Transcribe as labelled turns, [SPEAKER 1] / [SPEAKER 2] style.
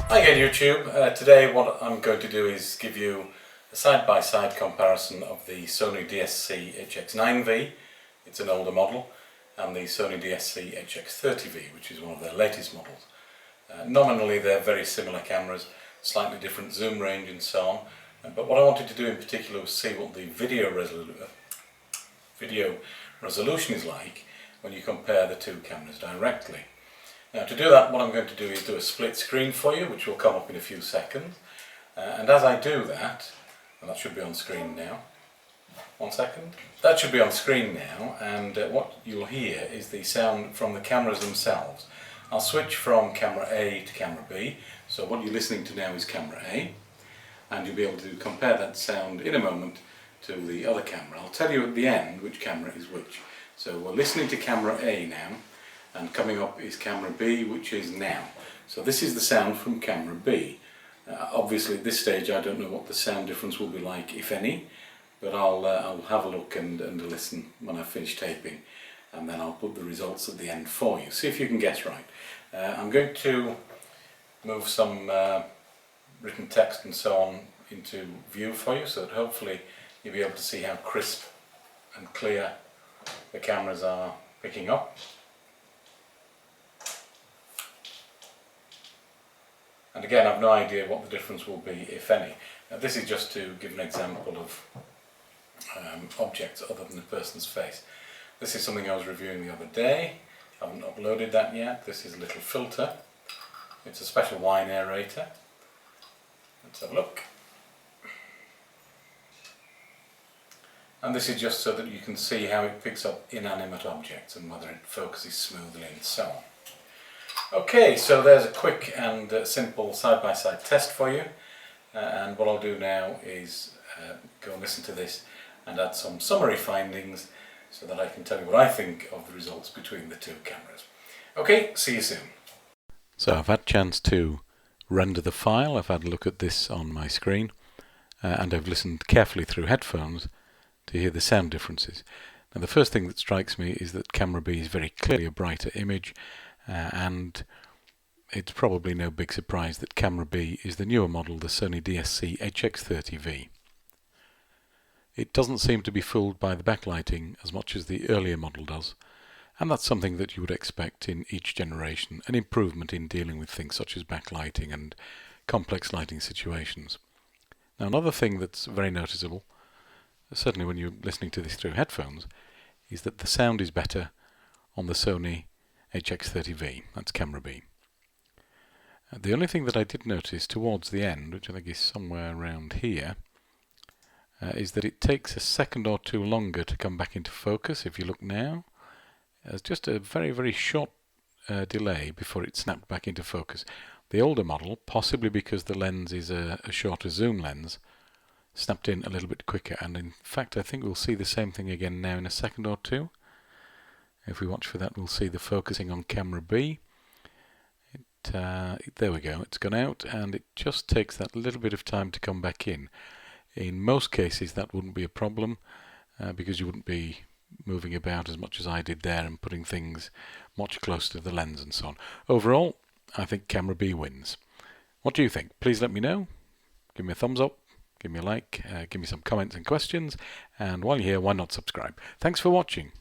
[SPEAKER 1] Hi again YouTube. Today what I'm going to do is give you a side-by-side comparison of the Sony DSC-HX9v, it's an older model, and the Sony DSC-HX30v, which is one of their latest models. Nominally they're very similar cameras, slightly different zoom range and so on, but what I wanted to do in particular was see what the video resolution is like when you compare the two cameras directly. Now to do that, what I'm going to do is do a split screen for you, which will come up in a few seconds. And as I do that, and that should be on screen now, 1 second, that should be on screen now, and what you'll hear is the sound from the cameras themselves. I'll switch from camera A to camera B, so what you're listening to now is camera A, and you'll be able to compare that sound in a moment to the other camera. I'll tell you at the end which camera is which. So we're listening to camera A now, and coming up is camera B, which is now. So this is the sound from camera B. Obviously at this stage I don't know what the sound difference will be like, if any, but I'll have a look and listen when I finish taping, and then I'll put the results at the end for you. See if you can guess right. I'm going to move some written text and so on into view for you, so that hopefully you'll be able to see how crisp and clear the cameras are picking up. And again, I've no idea what the difference will be, if any. Now, this is just to give an example of objects other than a person's face. This is something I was reviewing the other day. I haven't uploaded that yet. This is a little filter. It's a special wine aerator. Let's have a look. And this is just so that you can see how it picks up inanimate objects and whether it focuses smoothly and so on. Okay, so there's a quick and simple side-by-side test for you, and what I'll do now is go and listen to this and add some summary findings so that I can tell you what I think of the results between the two cameras. Okay, see you soon. So I've had a chance to render the file, I've had a look at this on my screen, and I've listened carefully through headphones to hear the sound differences. Now the first thing that strikes me is that camera B is very clearly a brighter image, and it's probably no big surprise that camera B is the newer model, the Sony DSC-HX30v. It doesn't seem to be fooled by the backlighting as much as the earlier model does, and that's something that you would expect in each generation, an improvement in dealing with things such as backlighting and complex lighting situations. Now another thing that's very noticeable, certainly when you're listening to this through headphones, is that the sound is better on the Sony HX30v, that's camera B. The only thing that I did notice towards the end, which I think is somewhere around here, is that it takes a second or two longer to come back into focus. If you look now, there's just a very, very short delay before it snapped back into focus. The older model, possibly because the lens is a shorter zoom lens, snapped in a little bit quicker, and in fact I think we'll see the same thing again now in a second or two. If we watch for that, we'll see the focusing on camera B. There we go, it's gone out, and it just takes that little bit of time to come back in. In most cases that wouldn't be a problem, because you wouldn't be moving about as much as I did there and putting things much closer to the lens and so on. Overall, I think camera B wins. What do you think? Please let me know. Give me a thumbs up, give me a like, give me some comments and questions, and while you're here, why not subscribe? Thanks for watching.